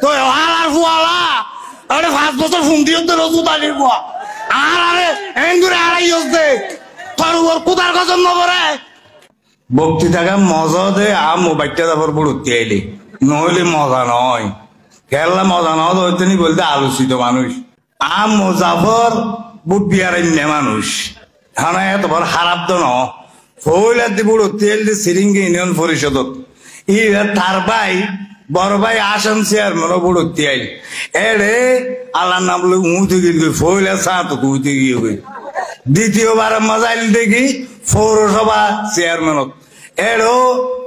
তো আর ফুয়ালা আরে 5 বছর ফোন দিও তো জুতা নিব আর আরে এঙ্গুরে আড়াই হচ্ছে তোর উপর কুদার কসম নবরে বক্তৃতাকে মজা দে আর মোবাইলটা তারপর পড়তে আইলে নইলে মজা নয় খেলা মজা নয় হইতে নি বলতে আলোচিত মানুষ আম মোজাফর বুট বিয়ার মানুষ হ্যাঁ এত বড় খারাপ তো ন ফইলার দি বুড়ো তেল দি সিরিঙ্গি ইউনিয়ন পরিষদত ই তার ভাই বড় ভাই আসেন চেয়ারম্যান বুড়ো তেল এড়ে আল্লাহর নাম লোক উঁচু গিয়ে ফইলা চা তো উঁচু গিয়ে গই দ্বিতীয়বার মজাইল দেখি পৌরসভা চেয়ারম্যানত এড়ো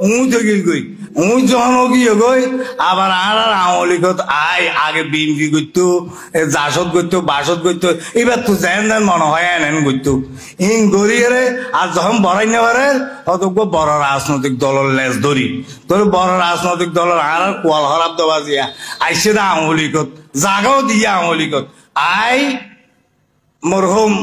উঁচু গিল গই উঁচ যখন গিয়ে গই আবার আর আওয়ালিগত আয় আগে বিএনপি করতো জাসদ করতো বাসদ করতো এবার তো যেন যেন মনে হয় এন করতো ইন গড়িয়ে আর যখন বড়াই নেবারে অতজ্ঞ বড় রাজনৈতিক দলের লেজ ধরি তোর বড় রাজনৈতিক দলের আর কোয়াল হরাব দেওয়া দিয়া আইসে দা আওয়ালিগত জাগাও দিয়া আওয়ালিগত আই মরহুম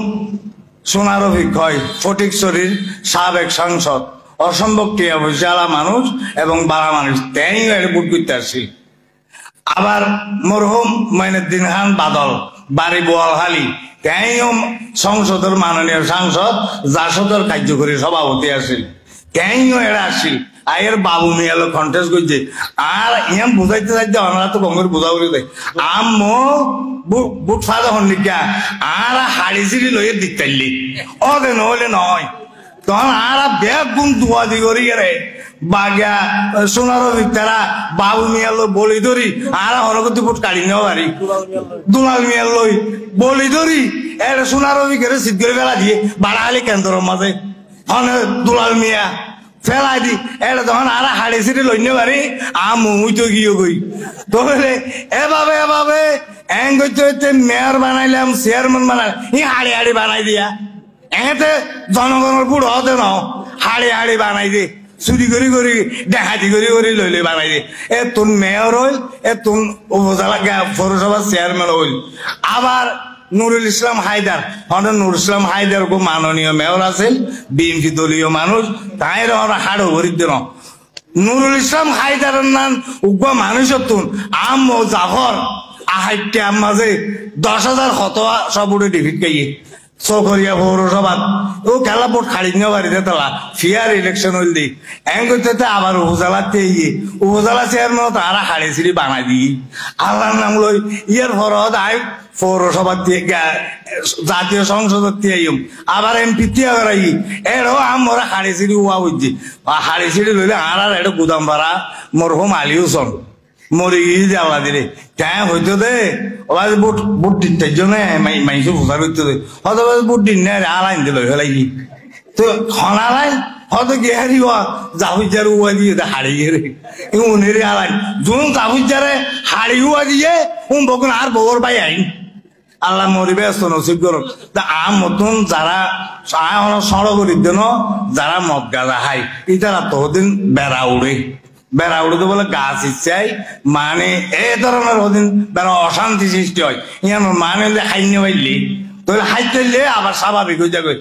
সোনার অভিক্ষয় ফটিকছড়ির সাবেক সাংসদ অসম্ভব টিয়া বসিয়ালা মানুষ এবং বাড়া মানুষ তাই বুট করতে আসছি আবার মরহুম মঈনুদ্দিন খান বাদল বাড়ি বোয়ালখালী তাইও সংসদের মাননীয় সাংসদ জাসদের কার্যকরী সভাপতি আসিল তাইও এরা আসিল আয়ের বাবু মিয়ালো কন্টেস্ট করছে আর ইয়াম বুঝাইতে চাইছে ওনারা তো বঙ্গের বোঝা করে দেয় আম্মু বুট ফাঁদা হন নিকা আর হাড়ি চিড়ি লইয়ে দিকতাইলি ওদের নহলে নয় তখন আর ব্যাগ গুম ধোয়া দি করি রে বাগা সোনার ভিতরা বাবু মিয়া লই বলি ধরি আর হরগতি বুট কাড়ি নেওয়া পারি দুলাল মিয়া লই বলি ধরি এর সোনার ভিতরে সিদ্ধ করে ফেলা দিয়ে বাড়াহালি কেন্দ্রের মাঝে হনে দুলাল মিয়া ফেলাই দি এটা তখন আর হাড়ি সিটি লইনে পারি মুই তো গিয়ে গই তাহলে এভাবে এং করতে হইতে মেয়র বানাইলাম চেয়ারম্যান বানাই ই হাড়ি হাড়ি বানাই দিয়া এতে জনগণের বুড়ো হতে ন হাড়ি হাড়ি বানাই দে চুরি করি ডাকাতি করি লইলে বানাই দে এ তোর মেয়র হইল এ তোর উপজেলা পৌরসভার চেয়ারম্যান হইল আবার নুরুল ইসলাম হায়দার হঠাৎ নুরুল ইসলাম হায়দার খুব মাননীয় মেয়র আছেন বিএনপি দলীয় মানুষ তাই হাড় ভরি দিন নুরুল ইসলাম হায়দারের নাম উগ্র মানুষ তুন আম জাফর আহাইটে মাঝে 10,000 হতোয়া সব উঠে ডিভিট গাইয়ে চকরিয়া পৌরসভা ও খেলা বোর্ড খাড়ি নিয়ে বাড়িতে তোলা ফিয়ার ইলেকশন হইল দি এং করতে আবার উপজেলাতে উপজেলা চেয়ারম্যান তারা হাড়ি সিঁড়ি বানাই দি আল্লাহর নাম লই ইয়ার ফরত আই পৌরসভা জাতীয় সংসদের দিয়ে আবার এমপি তিয়া করাই এরও আমরা হাড়ি সিঁড়ি উয়া বুঝছি হাড়ি সিঁড়ি লইলে আর এটা গুদাম ভাড়া মরহুম আলী হোসেন মরে গিয়ে যাওয়া দিলে কেন হইতো দে ওরা বুট দিনটার জন্য মাইসু ভোজা করতে দে হয়তো বুট দিন না আর আইন দিল ফেলাই তো খনালাই হয়তো গেহারি জাহুজার উয়া দিয়ে হাড়ি গেরে উনেরে আলাইন যোন জাহুজারে হাড়ি উয়া দিয়ে বকুন আর বগর পাই আইন আল্লাহ মরিবে নসিব করুক তা মতন যারা সড়ক দেন যারা মদ গাঁজা খাই ইতারা তহদিন বেড়া উড়ে বেড়া উড়ে বলে গাছ ইচ্ছাই মানে এই ধরনের ওদিন বেড়া অশান্তি সৃষ্টি হয় ইয়ান মানে খাইনি পাইলি তাহলে খাইতে আবার স্বাভাবিক হয়ে যাবে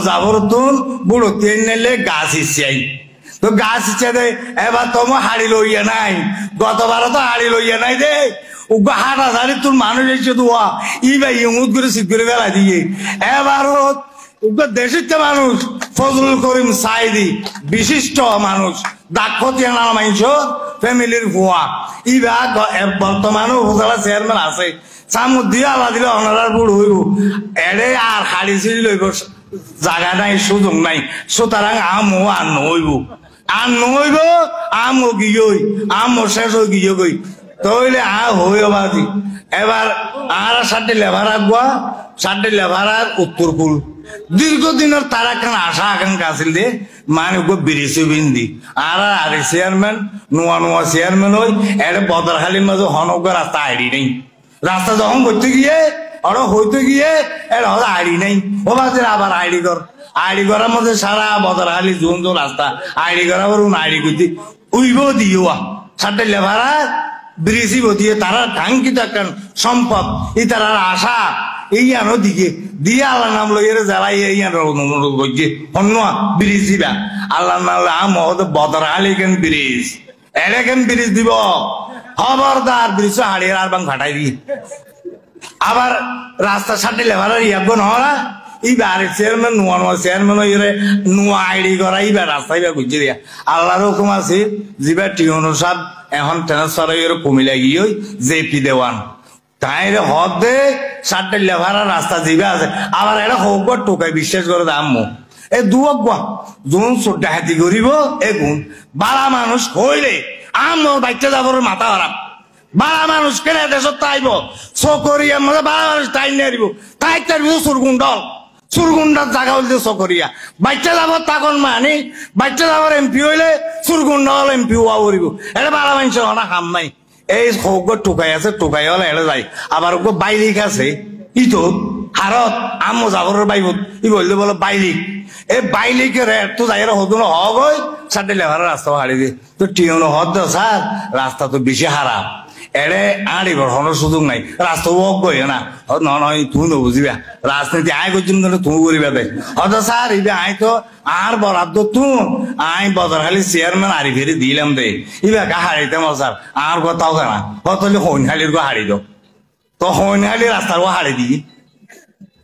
যাবর তুন বুড়ো তেল নিলে গাছ ইচ্ছাই তো গাছ ইচ্ছা দে এবার তোমার হাড়ি লইয়া নাই গতবারও তো হাড়ি লইয়া নাই দে উগা হাড়ি তোর মানুষ এসে দোয়া ই ভাই ইমুদ করে শীত করে বেলা দিয়ে এবারও দেশের মানুষ ফজলুল করিম সাইদি বিশিষ্ট মানুষ দাক্ষতিয়া নাম মাইছ ফ্যামিলির ভুয়া ইবা বর্তমানে উপজেলা চেয়ারম্যান আছে চামুদ দিয়ে আলা দিলে অনারার বুড় হইব এড়ে আর হাড়ি ছিড়ি লইব জায়গা নাই সুযোগ নাই সুতরাং আমও আর নহইব আমও গিয়ে শেষ হয়ে গিয়ে গই তইলে হইও বাদি এবার আর 60 লেভার আগুয়া 60 লেভার উত্তরপুর দীর্ঘদিনের তার একখান আশা আকাঙ্ক্ষা আছিল দে মানে বিরিছি বিন্দি আর আরে চেয়ারম্যান নোয়া চেয়ারম্যান হই এর বদরখালির মাঝে হনক রাস্তা আইডি নেই রাস্তা যখন করতে গিয়ে ওরা হইতে গিয়ে এর হয়তো আইডি নেই ও বাজে আবার আইডি করার মধ্যে সারা বদরখালি জোন রাস্তা আইডি করা আইডি করতে উইব দিও 60 লেভারা বিরিছি দিয়ে তারা কাঙ্ক্ষিত একখান সম্পদ ই তার আশা এই আনো দিকে দিয়ে আল্লাহ নাম লইয়ে জ্বালাই এই অনুরোধ করছে অন্য ব্রিজ দিবা আল্লাহ নাম বদর আলী কেন ব্রিজ এরে কেন ব্রিজ দিব খবরদার ব্রিজ হাড়িয়ে আর বাং ফাটাই দি আবার রাস্তা সাথে লেভারের ইয়াব নহরা ইবার চেয়ারম্যান চেয়ারম্যান নোয়া আইডি করা ইবার রাস্তা ইবার বুঝে দিয়া আল্লাহর হুকুম আছে যিবা টিউনো সাহেব এখন ট্রান্সফার হয়ে কুমিল্লা গিয়ে জেপি দেওয়ান তাই হদ দে সাতটা লেভার রাস্তা যিবা আছে আবার এটা হোক টোকাই বিশ্বাস করে দাম এ দুয়ক গুয়া যোন চোদ্দা হাতি করিব এ গুণ বালা মানুষ হইলে আমার বাচ্চা যাবর মাথা খারাপ বালা মানুষ কেন দেশত তাইব চকরিয়া মানে বালা মানুষ তাই নিয়ে তাই তাইব সুরগুন্ডল সুরগুন্ডার জায়গা হইলে চকরিয়া বাচ্চা যাবর তাকন মানে বাচ্চা যাবর এমপি হইলে সুরগুন্ডল এমপি হওয়া করিব এটা বালা মানুষের অনা কাম নাই এই হোক টোকাই আছে টোকাই হলে এটা যায় আবার বাইলিক আছে ইতো হারত আমো জাগরের বাইবত ই বললে বলো বাইলিক এই বাইলিকে রেট তো যাই হতো না হগই সাথে লেভারের রাস্তা হারিয়ে দিয়ে তো টিউনো হদ স্যার রাস্তা তো বেশি হারাম এড়ে আড়িবার হওয়ার সুযোগ নাই রাস্তা ওক গই না নয় তুই নবুঝিবা রাজনীতি আয় করছিস তুমি করিবা দে হয়তো স্যার ইবে আয় তো আর বরাদ্দ তুই আই বদর খালি চেয়ারম্যান আড়ি ফেরি দিলাম দে ইবা কা হারিতাম স্যার আর কথাও কেনা কতলে হইনহালির গো হারি দো তো হইনহালি রাস্তার গো হারি দি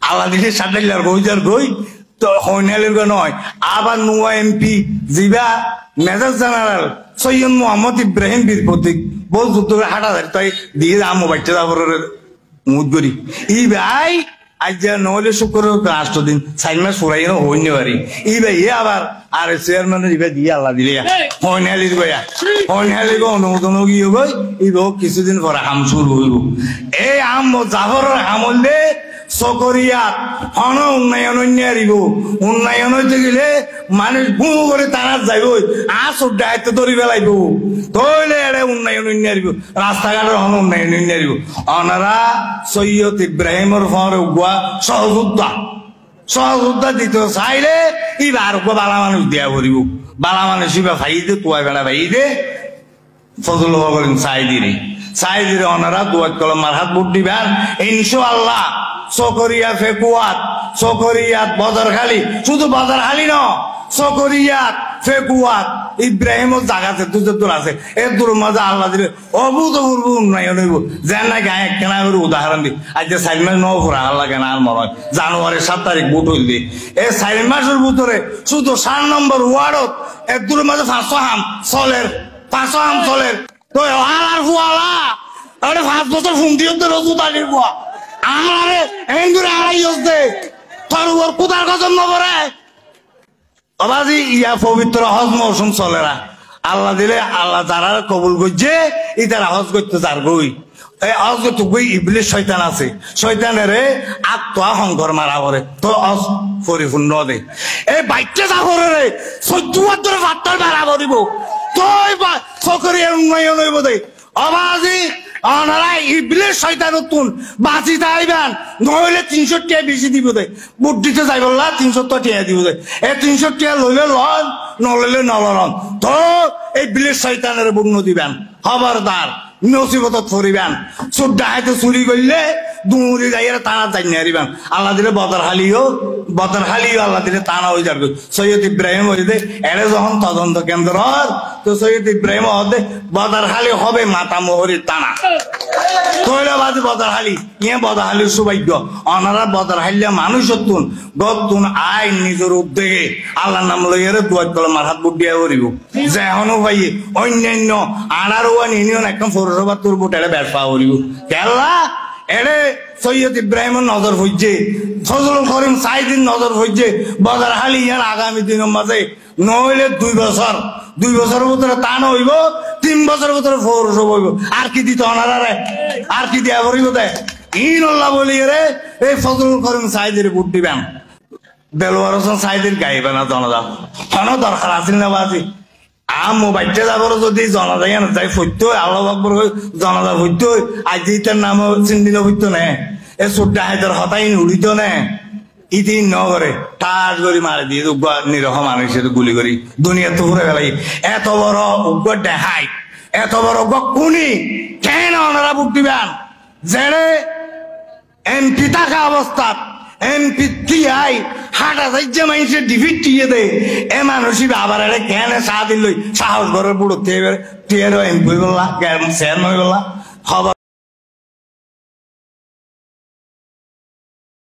আল্লাহ দিলে সাটাইলার গইজার গই তো হইনহালির গো নয় আবার নোয়া এমপি যিবা মেজর জেনারেল সৈয়দ মোহাম্মদ ইব্রাহিম বীর প্রতীক বল যুদ্ধ হাটা তাই দিয়ে আমো বাচ্চা যাবর মুদ করি ই ভাই আজ যা নহলে শুক্র রাষ্ট্র দিন 4 মাস ফুরাই না হইনি পারি ই ভাই আবার আর চেয়ারম্যানের ইবা দিয়ে আল্লাহ দিলে হইনহালির গয়া হইনহালি গো অনুমোদন গিয়ে গই ই কিছুদিন পরে হাম শুরু হইব এই আমো যাবর আমলে চকরিয়াত হন উন্নয়ন নিয়ারিব উন্নয়ন হইতে গেলে মানুষ ভু করে তারা যাইব আসর দায়িত্ব ধরি পেলাইব তইলে এড়ে উন্নয়ন নিয়ারিব রাস্তাঘাটের হন উন্নয়ন নিয়ারিব অনারা সৈয়দ ইব্রাহিমের ফর উগুয়া সহযোদ্ধা দিতে চাইলে ইবার বালা মানুষ দিয়া করিব বালা মানুষ ইবা ভাই দে তোয়া বেড়া ভাই দে ফজল করেন চাই দিরে অনারা দুয়াত কলম মারহাত বুট দিবেন ইনশাআল্লাহ চকরিয়া ফেকুয়াত চকরিয়াত বদরখালি শুধু বদরখালি ন চকরিয়াত ফেকুয়াত ইব্রাহিমের জায়গাতে দূর আছে এর দূর মাঝে আল্লাহ দিলে অভূতপূর্ব উন্নয়ন হইব যেন না গায়ে কেনা করে উদাহরণ দি আজ যে 4 মাস নও ফুরা আল্লাহ কেনা আর মনে হয় জানুয়ারির 7 তারিখ বুট হইল এই 4 মাসের ভিতরে শুধু 7 নম্বর ওয়ার্ডত এর দূর মাঝে 500 হাম চলের তো আর হুয়ালা আরে 5 বছর ফোন দিয়ে তো রসুদালির বুয়া আরে এন্ডুরে আড়াই হচ্ছে তোর ওর কুদার গজম নবরে বাবাজি ইয়া পবিত্র হজ মৌসুম চলেরা আল্লাহ দিলে আল্লাহ যারা কবুল করছে ই তারা হজ করতে যার গই এই হজ করতে গই ইবলিশ শয়তান আছে শয়তানের আত্মহংকর মারা করে তো হজ পরিপূর্ণ দে এই বাইকটা যা করে রে 14 বার ধরে ভাতটার মারা করিব তোই চকরিয়ার উন্নয়ন হইব দে অবাজি অনারা ইবলিশ শয়তান তুন বাঁচি তাইবেন নইলে 300 টাকা বেশি দিব দে বুট দিতে যাই বললা 300 টাকা দিব দে এই 300 টাকা লইলে লন নলইলে নলন তো এই ইবলিশ শয়তানের বুন্ন দিবেন খবরদার নসিবত ফরিবেন চোদ্দা হাতে চুরি করলে দুমুরি যাইয়ে টানা যাই নিয়ারিবেন আল্লাহ দিলে বদরখালিও আল্লাহ দিলে টানা হয়ে যাবে সৈয়দ ইব্রাহিম হইতে এড়ে যখন তদন্ত কেন্দ্র তো সৈয়দ ইব্রাহিম হতে বদরখালি হবে মাতা মোহরির টানা তৈলবাদী বদরখালি ইয়ে বদরখালির সৌভাগ্য অনারা বদরখালিয়া মানুষ তুন গতুন আই নিজের উদ্যোগে আল্লাহ নাম লইয়ে দুয়ার কলে মাথাত বুট দিয়া করিব যে এখনো ভাই অন্যান্য আনার ওয়ান ইউনিয়ন একদম পৌরসভা তোর বুট এড়ে ব্যবসা করিব কেলা এড়ে সৈয়দ ইব্রাহিমের নজর হইছে ফজলুল করিম সাইদিন নজর হইছে বদরখালি ইয়ার আগামী দিনের মাঝে নইলে 2 বছরের ভিতরে টান হইব 3 বছরের ভিতরে পৌরসভা হইব আর কি দিত অনারারে আর কি দিয়া করিব দে ইনল্লাহ বলি রে এই ফজলুল করিম সাইদের বুট দিবেন দেলোয়ার হোসেন সাইদের গাইবে না জনতা কোনো দরকার আছিল না বাজি আমো বাচ্চা যাবার যদি জনতা যাই ফইতো আল্লাহু আকবার জনতা ফইতো আজ ইতার নাম চিন্দিন ফইতো না এ সুড্ডা হায়দার হতাই উড়িত না ইদিন নগরে টাচ করে মারি দিয়ে নিরহ মানুষের গুলি করি দুনিয়া তো ঘুরে গেলাই এত বড় উগ্র দেখাই এত বড় কুনি কেন ওনারা বুট দিবেন জেনে এমপি থাকা অবস্থা এমপি টিআই হাটা যাইছে মানুষের ডিফিট টিয়ে দে এ মানুষই আবার এর কেন সাহ দিল সাহস ঘরের বুড়ো টিয়ার এমপি বললা চেয়ারম্যান বললা খবর